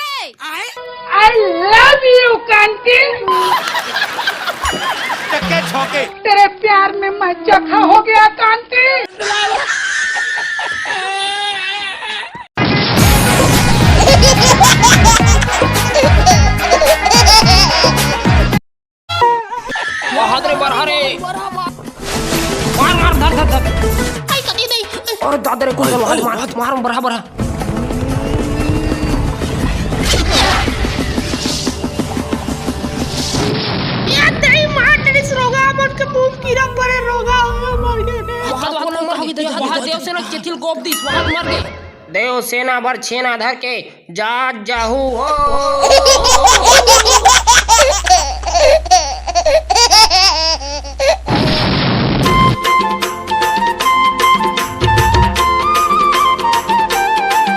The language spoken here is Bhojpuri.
I love you, कांति। चक्के छौके तेरे प्यार में मैं चोखा हो गया कांति। बहादुर बरहरे मार मार धर धर धर और दादरे को मार मार मार बराबर देव सेना भर छेना धर के जा जाहू हो